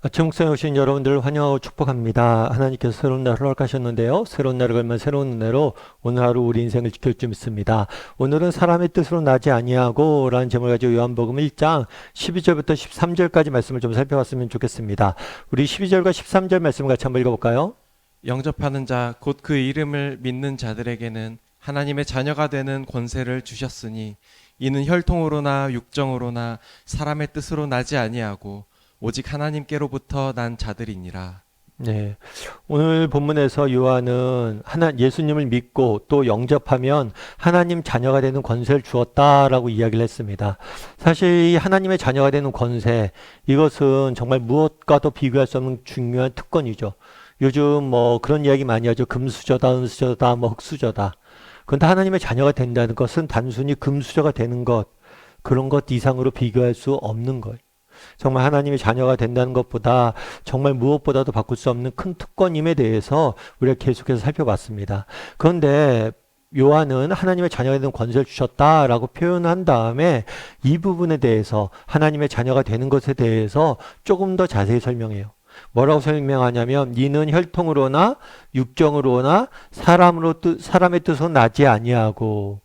아침 목상에 오신 여러분들을 환영하고 축복합니다. 하나님께서 새로운 날을 허락하셨는데요. 새로운 날을 걸면 새로운 은혜로 오늘 하루 우리 인생을 지킬 줄 믿습니다. 오늘은 사람의 뜻으로 나지 아니하고 라는 제목을 가지고 요한복음 1장 12절부터 13절까지 말씀을 좀 살펴봤으면 좋겠습니다. 우리 12절과 13절 말씀을 같이 한번 읽어볼까요? 영접하는 자 곧 그 이름을 믿는 자들에게는 하나님의 자녀가 되는 권세를 주셨으니 이는 혈통으로나 육정으로나 사람의 뜻으로 나지 아니하고 오직 하나님께로부터 난 자들이니라. 네. 오늘 본문에서 요한은 예수님을 믿고 또 영접하면 하나님 자녀가 되는 권세를 주었다라고 이야기를 했습니다. 사실 이 하나님의 자녀가 되는 권세, 이것은 정말 무엇과도 비교할 수 없는 중요한 특권이죠. 요즘 뭐 그런 이야기 많이 하죠. 금수저다, 은수저다, 뭐 흙수저다. 그런데 하나님의 자녀가 된다는 것은 단순히 금수저가 되는 것, 그런 것 이상으로 비교할 수 없는 거예요. 정말 하나님의 자녀가 된다는 것보다 정말 무엇보다도 바꿀 수 없는 큰 특권임에 대해서 우리가 계속해서 살펴봤습니다. 그런데 요한은 하나님의 자녀가 되는 권세를 주셨다라고 표현한 다음에 이 부분에 대해서 하나님의 자녀가 되는 것에 대해서 조금 더 자세히 설명해요. 뭐라고 설명하냐면 이는 혈통으로나 육정으로나 사람의 뜻으로 나지 아니하고,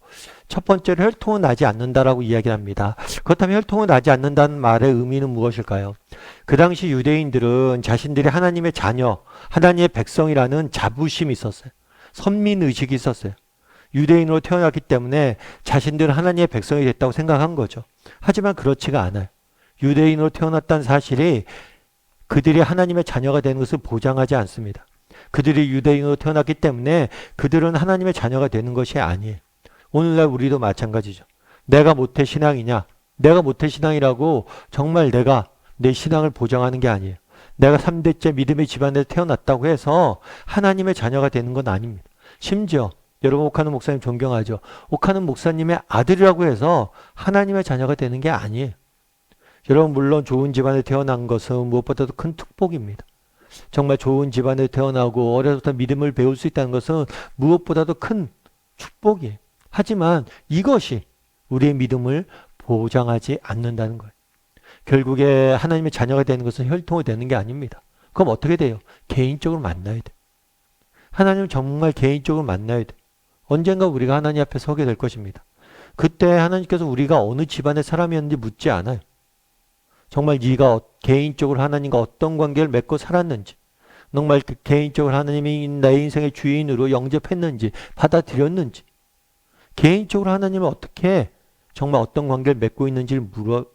첫 번째로 혈통은 나지 않는다라고 이야기를 합니다. 그렇다면 혈통은 나지 않는다는 말의 의미는 무엇일까요? 그 당시 유대인들은 자신들이 하나님의 자녀, 하나님의 백성이라는 자부심이 있었어요. 선민의식이 있었어요. 유대인으로 태어났기 때문에 자신들은 하나님의 백성이 됐다고 생각한 거죠. 하지만 그렇지가 않아요. 유대인으로 태어났다는 사실이 그들이 하나님의 자녀가 되는 것을 보장하지 않습니다. 그들이 유대인으로 태어났기 때문에 그들은 하나님의 자녀가 되는 것이 아니에요. 오늘날 우리도 마찬가지죠. 내가 모태신앙이냐? 내가 모태신앙이라고 정말 내가 내 신앙을 보장하는 게 아니에요. 내가 3대째 믿음의 집안에서 태어났다고 해서 하나님의 자녀가 되는 건 아닙니다. 심지어 여러분 옥하는 목사님 존경하죠. 옥하는 목사님의 아들이라고 해서 하나님의 자녀가 되는 게 아니에요. 여러분 물론 좋은 집안에 태어난 것은 무엇보다도 큰 축복입니다. 정말 좋은 집안에 태어나고 어려서부터 믿음을 배울 수 있다는 것은 무엇보다도 큰 축복이에요. 하지만 이것이 우리의 믿음을 보장하지 않는다는 거예요. 결국에 하나님의 자녀가 되는 것은 혈통이 되는 게 아닙니다. 그럼 어떻게 돼요? 개인적으로 만나야 돼요. 하나님을 정말 개인적으로 만나야 돼요. 언젠가 우리가 하나님 앞에 서게 될 것입니다. 그때 하나님께서 우리가 어느 집안의 사람이었는지 묻지 않아요. 정말 네가 개인적으로 하나님과 어떤 관계를 맺고 살았는지, 정말 개인적으로 하나님이 내 인생의 주인으로 영접했는지, 받아들였는지, 개인적으로 하나님을 어떻게 정말 어떤 관계를 맺고 있는지를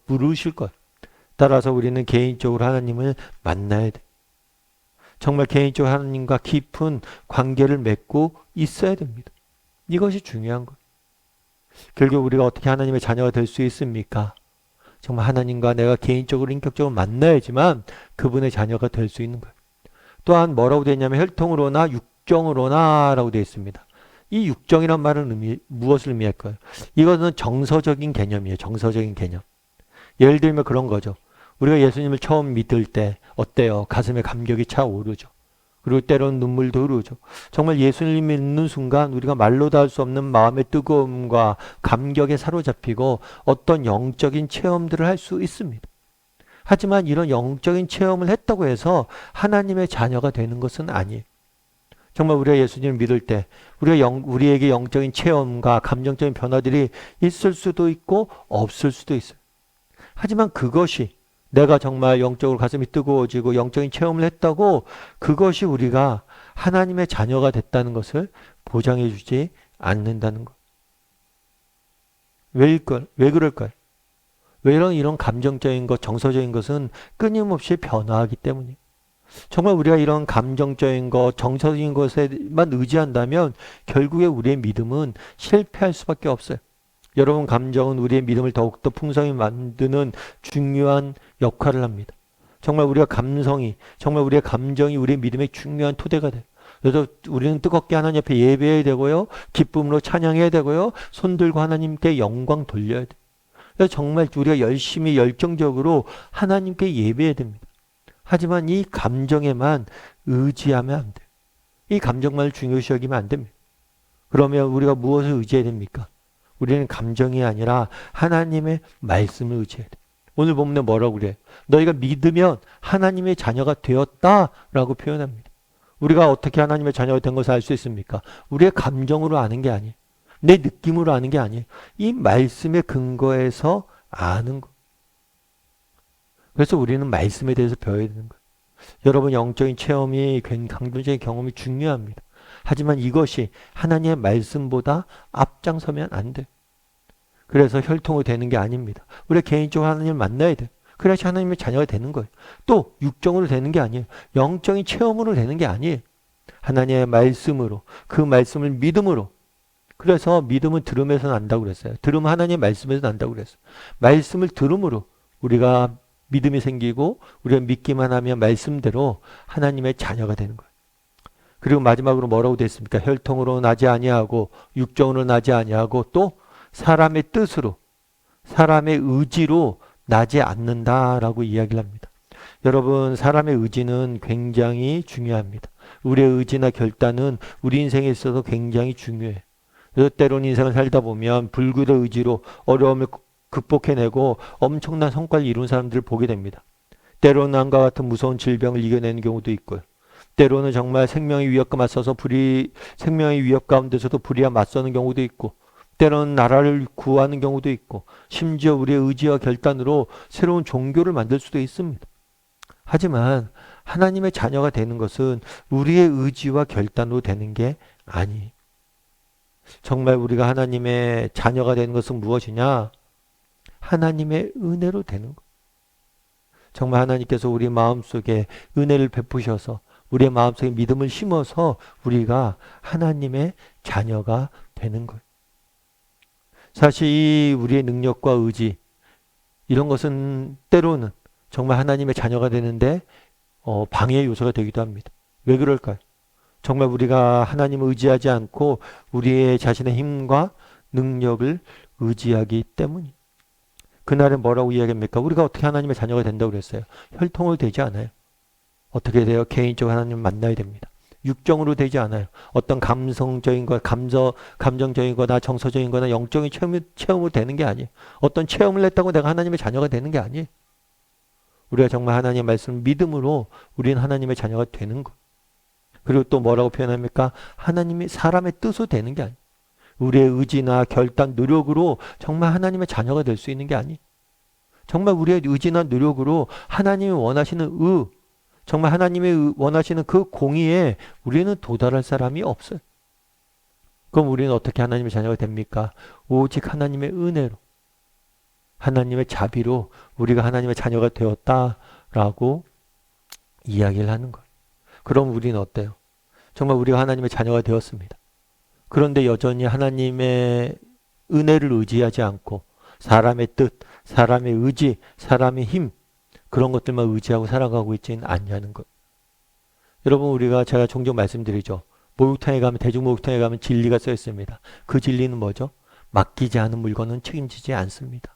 물으실 거예요. 따라서 우리는 개인적으로 하나님을 만나야 돼. 정말 개인적으로 하나님과 깊은 관계를 맺고 있어야 됩니다. 이것이 중요한 거예요. 결국 우리가 어떻게 하나님의 자녀가 될 수 있습니까? 정말 하나님과 내가 개인적으로 인격적으로 만나야지만 그분의 자녀가 될 수 있는 거예요. 또한 뭐라고 되어 있냐면 혈통으로나 육정으로나 라고 되어 있습니다. 이 육정이란 말은 무엇을 의미할까요? 이것은 정서적인 개념이에요. 정서적인 개념. 예를 들면 그런 거죠. 우리가 예수님을 처음 믿을 때 어때요? 가슴에 감격이 차오르죠. 그리고 때로는 눈물도 흐르죠. 정말 예수님 믿는 순간 우리가 말로 다 할 수 없는 마음의 뜨거움과 감격에 사로잡히고 어떤 영적인 체험들을 할 수 있습니다. 하지만 이런 영적인 체험을 했다고 해서 하나님의 자녀가 되는 것은 아니에요. 정말 우리가 예수님을 믿을 때 우리에게 영적인 체험과 감정적인 변화들이 있을 수도 있고 없을 수도 있어요. 하지만 그것이 내가 정말 영적으로 가슴이 뜨거워지고 영적인 체험을 했다고 그것이 우리가 하나님의 자녀가 됐다는 것을 보장해 주지 않는다는 것. 왜 그럴까요? 왜 이런 감정적인 것, 정서적인 것은 끊임없이 변화하기 때문이에요. 정말 우리가 이런 감정적인 것, 정서적인 것에만 의지한다면 결국에 우리의 믿음은 실패할 수밖에 없어요. 여러분, 감정은 우리의 믿음을 더욱더 풍성히 만드는 중요한 역할을 합니다. 정말 정말 우리의 감정이 우리의 믿음의 중요한 토대가 돼요. 그래서 우리는 뜨겁게 하나님 앞에 예배해야 되고요. 기쁨으로 찬양해야 되고요. 손들고 하나님께 영광 돌려야 돼요. 그래서 정말 우리가 열심히 열정적으로 하나님께 예배해야 됩니다. 하지만 이 감정에만 의지하면 안 돼요. 이 감정만을 중요시 여기면 안 됩니다. 그러면 우리가 무엇을 의지해야 됩니까? 우리는 감정이 아니라 하나님의 말씀을 의지해야 돼요. 오늘 본문에 뭐라고 그래? 너희가 믿으면 하나님의 자녀가 되었다라고 표현합니다. 우리가 어떻게 하나님의 자녀가 된 것을 알 수 있습니까? 우리의 감정으로 아는 게 아니에요. 내 느낌으로 아는 게 아니에요. 이 말씀의 근거에서 아는 거. 그래서 우리는 말씀에 대해서 배워야 되는 거예요. 여러분 영적인 체험이 강도적인 경험이 중요합니다. 하지만 이것이 하나님의 말씀보다 앞장서면 안 돼요. 그래서 혈통으로 되는 게 아닙니다. 우리가 개인적으로 하나님을 만나야 돼요. 그래야지 하나님의 자녀가 되는 거예요. 또 육정으로 되는 게 아니에요. 영적인 체험으로 되는 게 아니에요. 하나님의 말씀으로, 그 말씀을 믿음으로. 그래서 믿음은 들음에서 난다고 그랬어요. 들음은 하나님의 말씀에서 난다고 그랬어요. 말씀을 들음으로 우리가 믿음이 생기고 우리가 믿기만 하면 말씀대로 하나님의 자녀가 되는 거예요. 그리고 마지막으로 뭐라고 됐습니까? 혈통으로 나지 아니하고 육정으로 나지 아니하고 또 사람의 뜻으로, 사람의 의지로 나지 않는다라고 이야기를 합니다. 여러분, 사람의 의지는 굉장히 중요합니다. 우리의 의지나 결단은 우리 인생에 있어서 굉장히 중요해요. 그래서 때로는 인생을 살다 보면 불굴의 의지로 어려움을 극복해내고 엄청난 성과를 이룬 사람들을 보게 됩니다. 때로는 남과 같은 무서운 질병을 이겨내는 경우도 있고요. 때로는 정말 생명의 위협과 맞서서 생명의 위협 가운데서도 불의와 맞서는 경우도 있고, 때로는 나라를 구하는 경우도 있고, 심지어 우리의 의지와 결단으로 새로운 종교를 만들 수도 있습니다. 하지만 하나님의 자녀가 되는 것은 우리의 의지와 결단으로 되는 게 아니에요. 정말 우리가 하나님의 자녀가 되는 것은 무엇이냐? 하나님의 은혜로 되는 것. 정말 하나님께서 우리 마음속에 은혜를 베푸셔서 우리의 마음속에 믿음을 심어서 우리가 하나님의 자녀가 되는 거예요. 사실 이 우리의 능력과 의지 이런 것은 때로는 정말 하나님의 자녀가 되는데 방해 요소가 되기도 합니다. 왜 그럴까요? 정말 우리가 하나님을 의지하지 않고 우리의 자신의 힘과 능력을 의지하기 때문이에요. 그날은 뭐라고 이야기합니까? 우리가 어떻게 하나님의 자녀가 된다고 그랬어요? 혈통으로 되지 않아요. 어떻게 돼요? 개인적으로 하나님을 만나야 됩니다. 육정으로 되지 않아요. 어떤 감성적인 거, 감정적인 거나 정서적인 거나 영적인 체험으로 되는 게 아니에요. 어떤 체험을 했다고 내가 하나님의 자녀가 되는 게 아니에요. 우리가 정말 하나님의 말씀을 믿음으로 우리는 하나님의 자녀가 되는 거. 그리고 또 뭐라고 표현합니까? 하나님이 사람의 뜻으로 되는 게 아니에요. 우리의 의지나 결단, 노력으로 정말 하나님의 자녀가 될 수 있는 게 아니에요. 정말 우리의 의지나 노력으로 하나님이 원하시는 정말 하나님이 원하시는 그 공의에 우리는 도달할 사람이 없어요. 그럼 우리는 어떻게 하나님의 자녀가 됩니까? 오직 하나님의 은혜로, 하나님의 자비로 우리가 하나님의 자녀가 되었다라고 이야기를 하는 거예요. 그럼 우리는 어때요? 정말 우리가 하나님의 자녀가 되었습니다. 그런데 여전히 하나님의 은혜를 의지하지 않고 사람의 뜻, 사람의 의지, 사람의 힘 그런 것들만 의지하고 살아가고 있지는 않냐는 것. 여러분 제가 종종 말씀드리죠. 목욕탕에 가면 대중목욕탕에 가면 진리가 써 있습니다. 그 진리는 뭐죠? 맡기지 않은 물건은 책임지지 않습니다.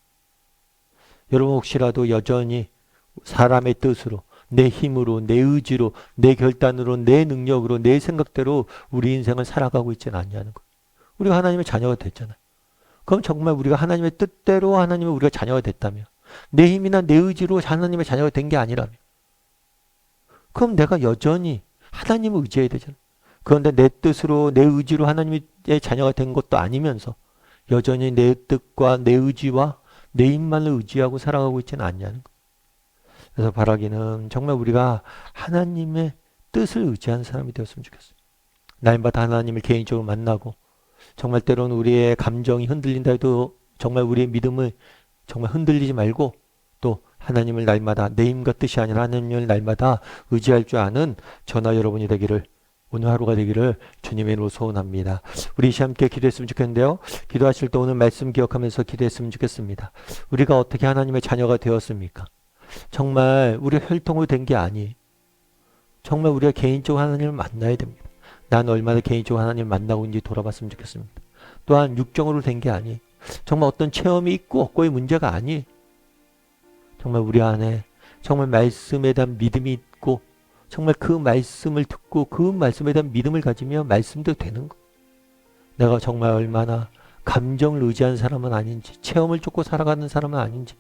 여러분 혹시라도 여전히 사람의 뜻으로 내 힘으로 내 의지로 내 결단으로 내 능력으로 내 생각대로 우리 인생을 살아가고 있지는 않냐는 것. 우리가 하나님의 자녀가 됐잖아요. 그럼 정말 우리가 하나님의 뜻대로 하나님의 우리가 자녀가 됐다면 내 힘이나 내 의지로 하나님의 자녀가 된 게 아니라면 그럼 내가 여전히 하나님을 의지해야 되잖아요. 그런데 내 뜻으로 내 의지로 하나님의 자녀가 된 것도 아니면서 여전히 내 뜻과 내 의지와 내 힘만을 의지하고 살아가고 있지는 않냐는 것. 그래서 바라기는 정말 우리가 하나님의 뜻을 의지하는 사람이 되었으면 좋겠어요. 날마다 하나님을 개인적으로 만나고 정말 때로는 우리의 감정이 흔들린다 해도 정말 우리의 믿음을 정말 흔들리지 말고 또 하나님을 날마다 내 힘과 뜻이 아니라 하나님을 날마다 의지할 줄 아는 저나 여러분이 되기를 오늘 하루가 되기를 주님의 이름으로 소원합니다. 우리 이 시간 함께 기도했으면 좋겠는데요. 기도하실 때 오늘 말씀 기억하면서 기도했으면 좋겠습니다. 우리가 어떻게 하나님의 자녀가 되었습니까? 정말 우리가 혈통으로 된 게 아니에요. 정말 우리가 개인적으로 하나님을 만나야 됩니다. 난 얼마나 개인적으로 하나님을 만나고 있는지 돌아봤으면 좋겠습니다. 또한 육정으로 된 게 아니에요. 정말 어떤 체험이 있고 없고의 문제가 아니에요. 정말 우리 안에 정말 말씀에 대한 믿음이 있고 정말 그 말씀을 듣고 그 말씀에 대한 믿음을 가지면 말씀대로 되는 거. 내가 정말 얼마나 감정을 의지하는 사람은 아닌지 체험을 쫓고 살아가는 사람은 아닌지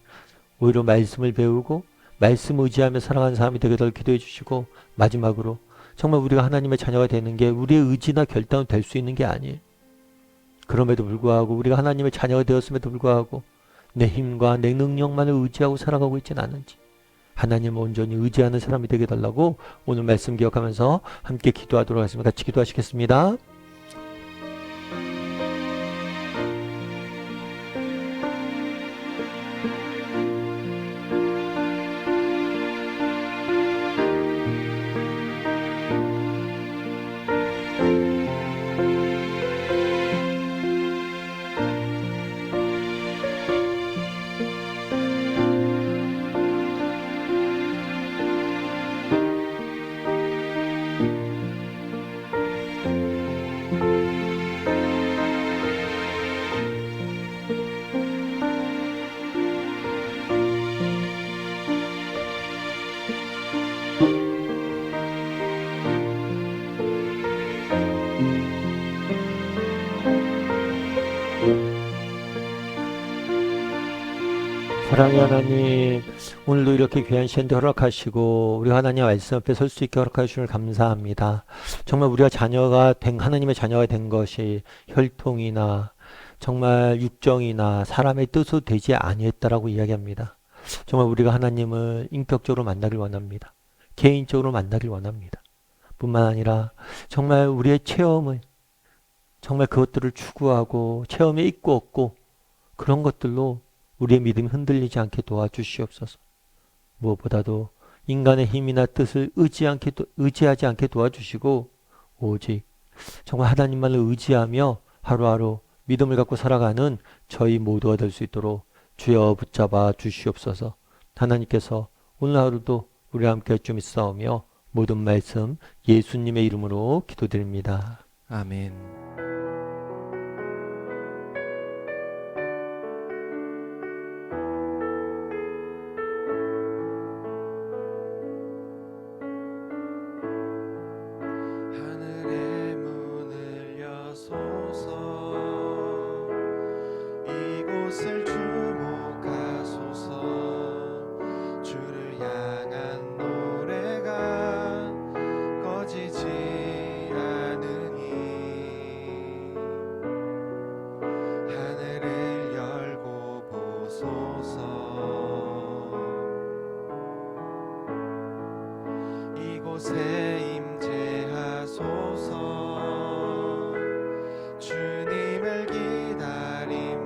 오히려 말씀을 배우고 말씀 의지하며 살아가는 사람이 되게 기도해 주시고, 마지막으로 정말 우리가 하나님의 자녀가 되는 게 우리의 의지나 결단은 될 수 있는 게 아니에요. 그럼에도 불구하고 우리가 하나님의 자녀가 되었음에도 불구하고 내 힘과 내 능력만을 의지하고 살아가고 있지는 않은지, 하나님을 온전히 의지하는 사람이 되게 달라고 오늘 말씀 기억하면서 함께 기도하도록 하겠습니다. 같이 기도하시겠습니다. 사랑의 하나님, 오늘도 이렇게 귀한 시간도 허락하시고 우리 하나님 말씀 앞에 설 수 있게 허락해 주시면 감사합니다. 정말 우리가 하나님의 자녀가 된 것이 혈통이나 정말 육정이나 사람의 뜻으로 되지 아니했다라고 이야기합니다. 정말 우리가 하나님을 인격적으로 만나길 원합니다. 개인적으로 만나길 원합니다. 뿐만 아니라 정말 우리의 체험을, 정말 그것들을 추구하고 체험에 있고 없고 그런 것들로 우리의 믿음이 흔들리지 않게 도와주시옵소서. 무엇보다도 인간의 힘이나 뜻을 의지하지 않게 도와주시고 오직 정말 하나님만을 의지하며 하루하루 믿음을 갖고 살아가는 저희 모두가 될 수 있도록 주여 붙잡아 주시옵소서. 하나님께서 오늘 하루도 우리와 함께 좀 있사오며 모든 말씀 예수님의 이름으로 기도드립니다. 아멘. 하늘의 문을 여소서, 이곳을 주목하소서. 주를 향한 노래가 꺼지지 않으니, 하늘을 열고 보소서. 이곳에 임재하소서. 주님을 기다립니다.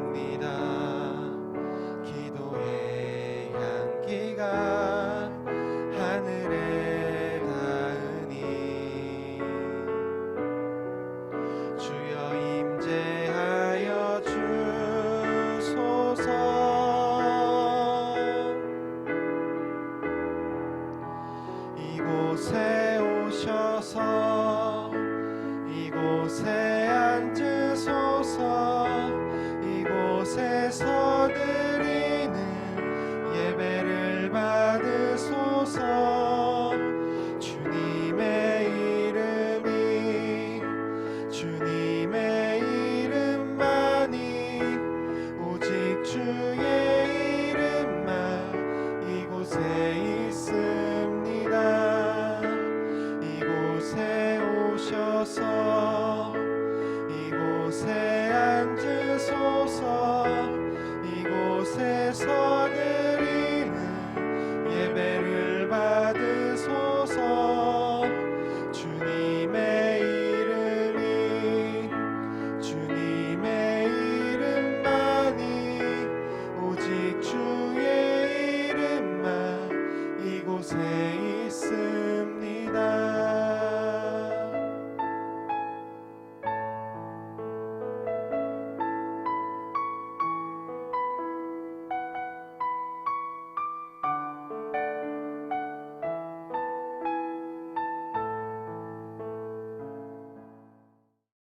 기도의 향기가 하늘에 닿으니, 주여 임재하여 주소서. 이곳에 오셔서 이곳에 앉으소서. 이곳에서 드리는 예배를 받으소서. 주님의 이름만이, 오직 주의 이름만 이곳에 있습니다. 이곳에 오셔서 이곳에 앉으소서. 이곳에서 드리는 예배를 받으소서. 주님의 이름만이, 오직 주